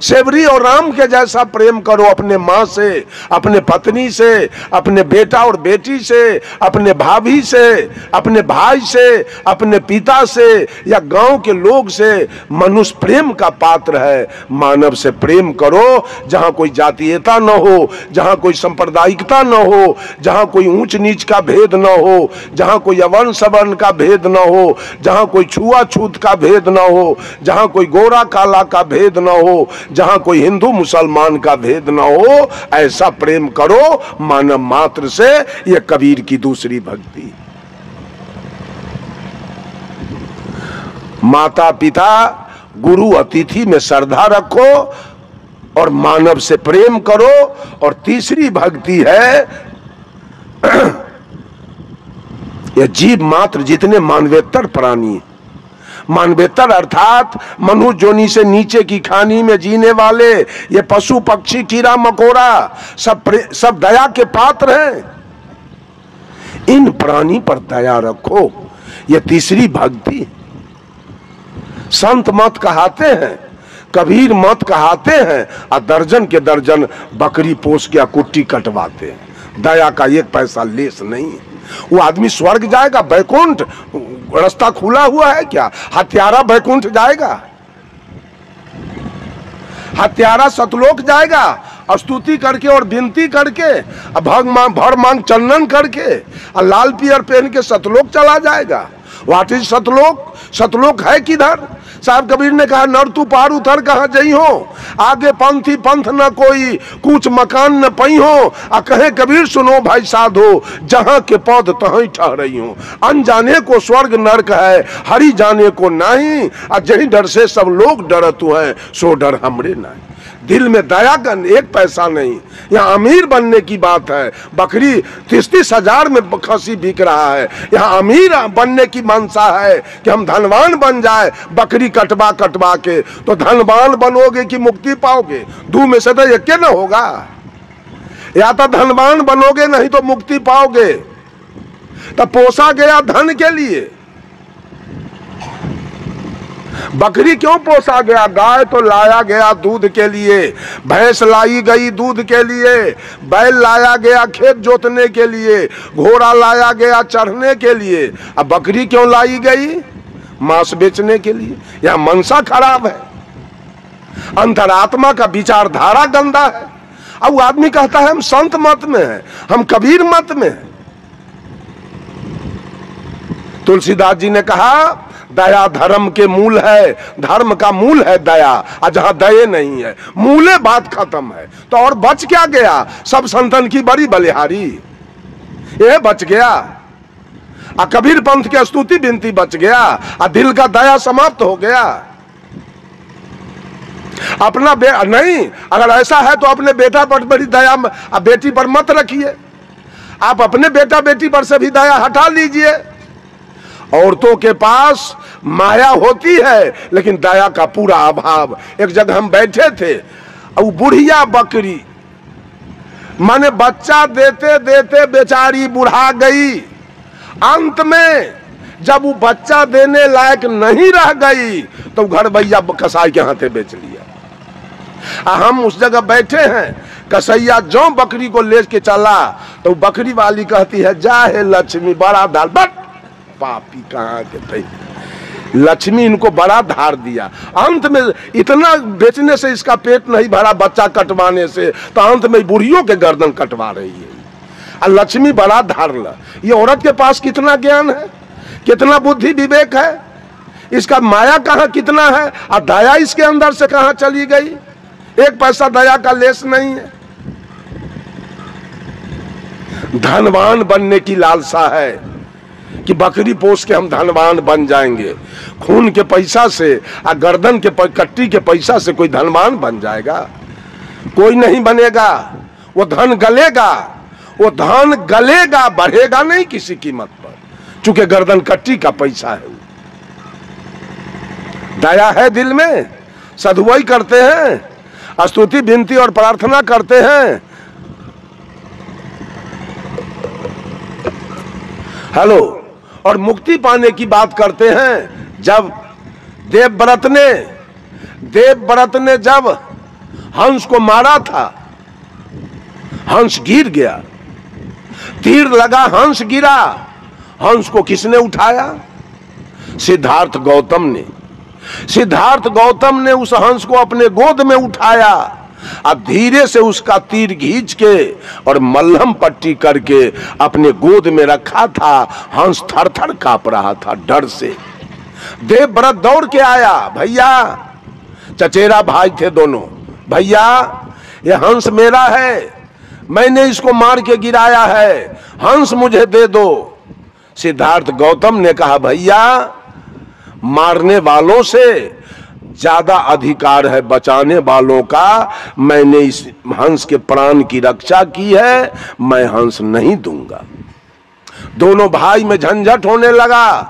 सेवरी और राम के जैसा प्रेम करो अपने माँ से, अपने पत्नी से, अपने बेटा और बेटी से, अपने भाभी से, अपने भाई से, अपने पिता से, या गांव के लोग से। मनुष्य प्रेम का पात्र है। मानव से प्रेम करो। जहां कोई जातीयता न हो, जहां कोई सांप्रदायिकता न हो, जहां कोई ऊंच नीच का भेद न हो, जहां कोई अवर्ण सवर्ण का भेद न हो, जहां कोई छुआछूत का भेद न हो, जहां कोई गोरा काला का भेद न हो, जहां कोई हिंदू मुसलमान का भेद ना हो, ऐसा प्रेम करो मानव मात्र से। यह कबीर की दूसरी भक्ति। माता पिता गुरु अतिथि में श्रद्धा रखो और मानव से प्रेम करो। और तीसरी भक्ति है यह जीव मात्र जितने मानवेतर प्राणी, मानवेतर अर्थात मनु जोनी से नीचे की खानी में जीने वाले ये पशु पक्षी कीड़ा मकोड़ा सब दया के पात्र हैं। इन प्राणी पर दया रखो। ये तीसरी भक्ति। संत मत कहाते हैं, कबीर मत कहाते हैं, और दर्जन के दर्जन बकरी पोस के कुट्टी कटवाते हैं। दया का एक पैसा लेस नहीं। वो आदमी स्वर्ग जाएगा, बैकुंठ रास्ता खुला हुआ है क्या? हत्यारा बैकुंठ जाएगा, हत्यारा सतलोक जाएगा, स्तुति करके और विनती करके, भर मांग चंदन करके, और लाल पियर पहन के सतलोक चला जाएगा। व्हाट इज सतलोक? सतलोक है किधर? साहब कबीर ने कहा, नर तू पार उतर कहाँ जई हो, आगे पंथी पंथ न कोई, कुछ मकान न पई हो। आ कहे कबीर सुनो भाई साधो, जहां के पौध तहीं ठहरई हो। अनजाने को स्वर्ग नरक है, हरि जाने को नहीं। आ जही डर से सब लोग डरत है, सो डर हमरे नहीं। दिल में दया का एक पैसा नहीं। यहाँ अमीर बनने की बात है, बकरी 30-30 हजार में खसी बिक रहा है। यहाँ अमीर बनने की मंशा है कि हम धनवान बन जाए, बकरी कटवा कटवा के। तो धनवान बनोगे कि मुक्ति पाओगे? दो में से तो एक न होगा। या तो धनवान बनोगे, नहीं तो मुक्ति पाओगे। तो पोसा गया धन के लिए, बकरी क्यों पोसा गया? गाय तो लाया गया दूध के लिए, भैंस लाई गई दूध के लिए, बैल लाया गया खेत जोतने के लिए, घोड़ा लाया गया चढ़ने के लिए। अब बकरी क्यों लाई गई? मांस बेचने के लिए। यह मनसा खराब है, अंतरात्मा का विचारधारा गंदा है। अब वो आदमी कहता है हम संत मत में हैं, हम कबीर मत में हैं। तुलसीदास जी ने कहा, दया धर्म के मूल है, धर्म का मूल है दया। और जहां दया नहीं है, मूले बात खत्म है। तो और बच क्या गया? सब संतन की बड़ी बलिहारी, ये बच गया। आ कबीर पंथ की स्तुति बिनती बच गया। आ दिल का दया समाप्त हो गया। अपना नहीं, अगर ऐसा है तो अपने बेटा पर बड़ी दया, बेटी पर मत रखिए। आप अपने बेटा बेटी पर से भी दया हटा लीजिए। औरतों के पास माया होती है, लेकिन दया का पूरा अभाव। एक जगह हम बैठे थे, और बुढ़िया बकरी, माने बच्चा देते देते बेचारी बुढ़ा गई। अंत में जब वो बच्चा देने लायक नहीं रह गई, तो घर भैया कसाई के हाथे बेच लिया। हम उस जगह बैठे हैं, कसैया जो बकरी को ले के चला, तो बकरी वाली कहती है, जा हे लक्ष्मी बड़ा दाल। बट पापी कहाँ के थे, लक्ष्मी इनको बड़ा धार दिया। अंत में इतना बेचने से इसका पेट नहीं भरा, बच्चा कटवाने से, तो अंत में बुढ़ियों के गर्दन कटवा रही है। और लक्ष्मी बड़ा धार ला। ये औरत के पास कितना ज्ञान है, कितना बुद्धि विवेक है, इसका माया कहाँ कितना है, और दया इसके अंदर से कहाँ चली गई? एक पैसा दया का लेस नहीं है। धनवान बनने की लालसा है कि बकरी पोस के हम धनवान बन जाएंगे। खून के पैसा से और गर्दन के कट्टी के पैसा से कोई धनवान बन जाएगा? कोई नहीं बनेगा। वो धन गलेगा, वो धन गलेगा, बढ़ेगा नहीं किसी कीमत पर, चूंकि गर्दन कट्टी का पैसा है। दया है दिल में, सदुआई करते हैं, स्तुति विनती और प्रार्थना करते हैं। हेलो, और मुक्ति पाने की बात करते हैं। जब देवव्रत ने जब हंस को मारा था, हंस गिर गया, तीर लगा, हंस गिरा। हंस को किसने उठाया? सिद्धार्थ गौतम ने उस हंस को अपने गोद में उठाया, अब धीरे से उसका तीर खींच के और मल्हम पट्टी करके अपने गोद में रखा था। हंस थर-थर कांप रहा था डर से। देवव्रत दौड़ के आया, भैया, चचेरा भाई थे दोनों, भैया ये हंस मेरा है, मैंने इसको मार के गिराया है, हंस मुझे दे दो। सिद्धार्थ गौतम ने कहा, भैया मारने वालों से ज्यादा अधिकार है बचाने वालों का। मैंने इस हंस के प्राण की रक्षा की है, मैं हंस नहीं दूंगा। दोनों भाई में झंझट होने लगा।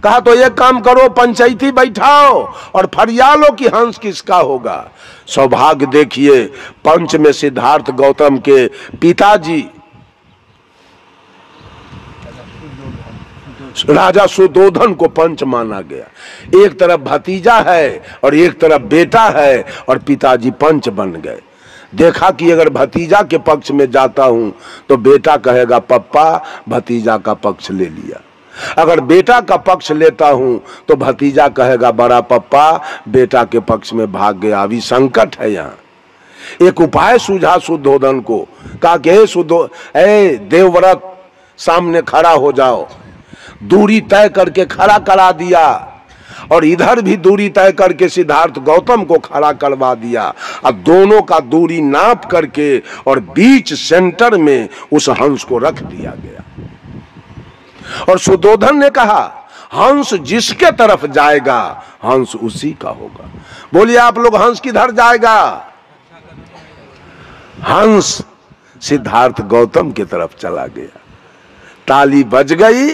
कहा तो एक काम करो, पंचायती बैठाओ और फरियालो कि हंस किसका होगा। सौभाग्य देखिए, पंच में सिद्धार्थ गौतम के पिताजी राजा सुदोधन को पंच माना गया। एक तरफ भतीजा है और एक तरफ बेटा है, और पिताजी पंच बन गए। देखा कि अगर भतीजा के पक्ष में जाता हूं तो बेटा कहेगा पप्पा भतीजा का पक्ष ले लिया, अगर बेटा का पक्ष लेता हूं तो भतीजा कहेगा बड़ा पप्पा बेटा के पक्ष में भाग गया। अभी संकट है यहाँ। एक उपाय सूझा सुदोधन को, कहा कि हे देवव्रत सामने खड़ा हो जाओ। दूरी तय करके खड़ा करा दिया और इधर भी दूरी तय करके सिद्धार्थ गौतम को खड़ा करवा दिया। अब दोनों का दूरी नाप करके और बीच सेंटर में उस हंस को रख दिया गया। और सुद्धोधन ने कहा, हंस जिसके तरफ जाएगा हंस उसी का होगा। बोलिए आप लोग, हंस किधर जाएगा? हंस सिद्धार्थ गौतम की तरफ चला गया। ताली बज गई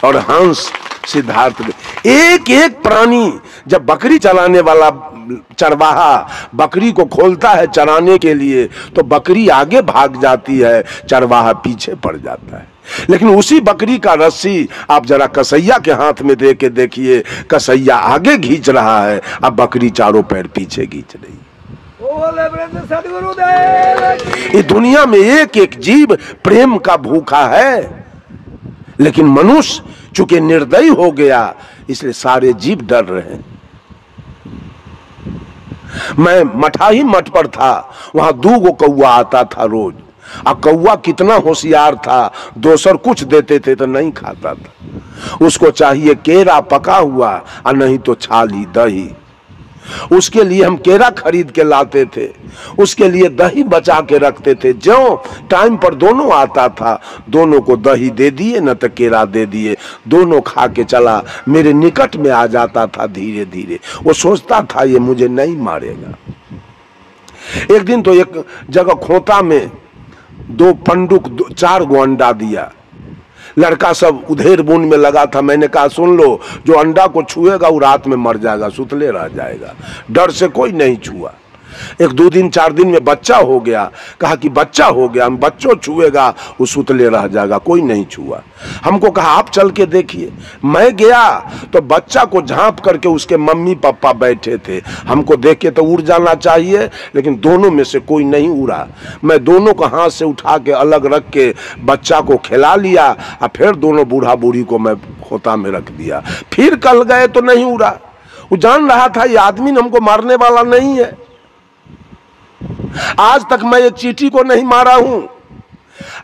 और हंस सिद्धार्थ। एक एक प्राणी, जब बकरी चलाने वाला चरवाहा बकरी को खोलता है चराने के लिए, तो बकरी आगे भाग जाती है, चरवाहा पीछे पड़ जाता है। लेकिन उसी बकरी का रस्सी आप जरा कसैया के हाथ में दे के देखिए, कसैया आगे खींच रहा है, अब बकरी चारों पैर पीछे खींच रही। ये दुनिया में एक एक जीव प्रेम का भूखा है, लेकिन मनुष्य चूंकि निर्दयी हो गया इसलिए सारे जीव डर रहे हैं। मैं मठाही मठ पर था, वहां 2 कौआ आता था रोज। और कौआ कितना होशियार था, दोसर कुछ देते थे तो नहीं खाता था। उसको चाहिए केरा पका हुआ और नहीं तो छाली दही। उसके लिए हम केरा खरीद के लाते थे, उसके लिए दही बचा के रखते थे। जो टाइम पर दोनों आता था, दोनों को दही दे दिए न तो केरा दे दिए, दोनों खा के चला, मेरे निकट में आ जाता था धीरे धीरे। वो सोचता था ये मुझे नहीं मारेगा। एक दिन तो एक जगह खोता में 2 पंडुक 4 गो अंडा दिया। लड़का सब उधेर बुन में लगा था। मैंने कहा सुन लो, जो अंडा को छुएगा वो रात में मर जाएगा, सुतले रह जाएगा। डर से कोई नहीं छुआ। 1-2 दिन 4 दिन में बच्चा हो गया। कहा कि बच्चा हो गया, हम बच्चों छुएगा वो सुतले रह जाएगा, कोई नहीं छुआ। हमको कहा आप चल के देखिए। मैं गया तो बच्चा को झांप करके उसके मम्मी पापा बैठे थे। हमको देख के तो उड़ जाना चाहिए, लेकिन दोनों में से कोई नहीं उड़ा। मैं दोनों को हाथ से उठा के अलग रख के बच्चा को खिला लिया और फिर दोनों बूढ़ा बूढ़ी को मैं खोता में रख दिया। फिर कल गए तो नहीं उड़ा। वो जान रहा था ये आदमी हमको मारने वाला नहीं है। आज तक मैं एक चींटी को नहीं मारा हूं।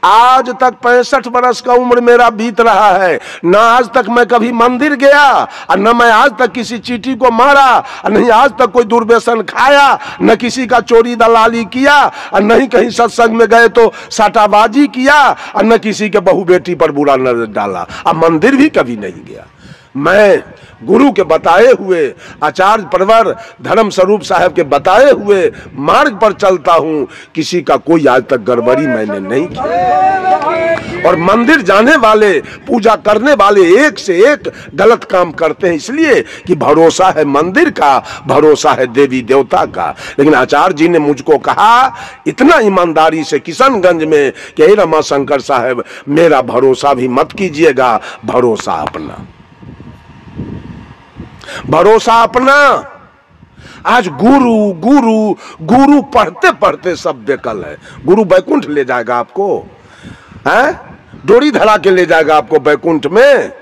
आज तक 65 वर्ष का उम्र मेरा बीत रहा है, न आज तक मैं कभी मंदिर गया और न मैं आज तक किसी चींटी को मारा, और नहीं आज तक कोई दुर्व्यसन खाया, न किसी का चोरी दलाली किया, और नहीं कहीं सत्संग में गए तो साटाबाजी किया, और न किसी के बहू बेटी पर बुरा नजर डाला। अब मंदिर भी कभी नहीं गया। मैं गुरु के बताए हुए, आचार्य प्रवर धर्म स्वरूप साहब के बताए हुए मार्ग पर चलता हूं। किसी का कोई आज तक गड़बड़ी मैंने नहीं की। और मंदिर जाने वाले, पूजा करने वाले एक से एक गलत काम करते हैं, इसलिए कि भरोसा है मंदिर का, भरोसा है देवी देवता का। लेकिन आचार्य जी ने मुझको कहा इतना ईमानदारी से किशनगंज में कि हे रमा शंकर साहब, मेरा भरोसा भी मत कीजिएगा, भरोसा अपना, भरोसा अपना। आज गुरु गुरु गुरु पढ़ते पढ़ते सब बेकल है। गुरु बैकुंठ ले जाएगा आपको, हैं? डोरी धरा के ले जाएगा आपको बैकुंठ में।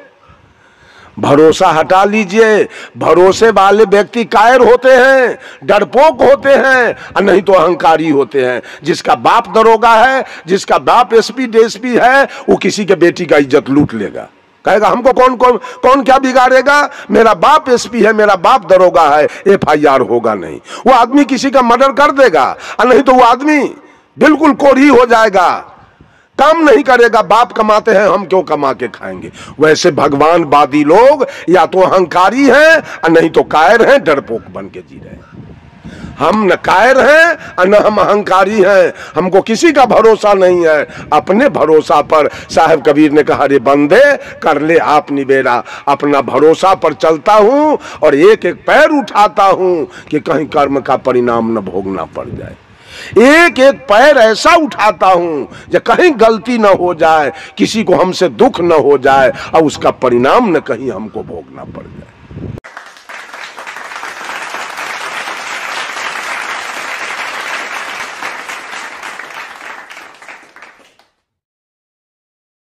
भरोसा हटा लीजिए। भरोसे वाले व्यक्ति कायर होते हैं, डरपोक होते हैं, और नहीं तो अहंकारी होते हैं। जिसका बाप दरोगा है, जिसका बाप एसपी डीएसपी है, वो किसी के बेटी का इज्जत लूट लेगा। कहेगा हमको कौन क्या बिगाड़ेगा, मेरा बाप एसपी है, मेरा बाप दरोगा है, FIR होगा नहीं। वो आदमी किसी का मर्डर कर देगा, और नहीं तो वो आदमी बिल्कुल कोढ़ी हो जाएगा, काम नहीं करेगा। बाप कमाते हैं, हम क्यों कमा के खाएंगे। वैसे भगवानवादी लोग या तो अहंकारी हैं और नहीं तो कायर हैं, डरपोक बन के जी रहे हैं। हम न कायर हैं और न हम अहंकारी हैं। हमको किसी का भरोसा नहीं है, अपने भरोसा पर। साहब कबीर ने कहा रे बंदे कर ले आप निबेरा। अपना भरोसा पर चलता हूं और एक एक पैर उठाता हूं कि कहीं कर्म का परिणाम न भोगना पड़ जाए। एक एक पैर ऐसा उठाता हूं कि कहीं गलती न हो जाए, किसी को हमसे दुख न हो जाए और उसका परिणाम न कहीं हमको भोगना पड़ जाए।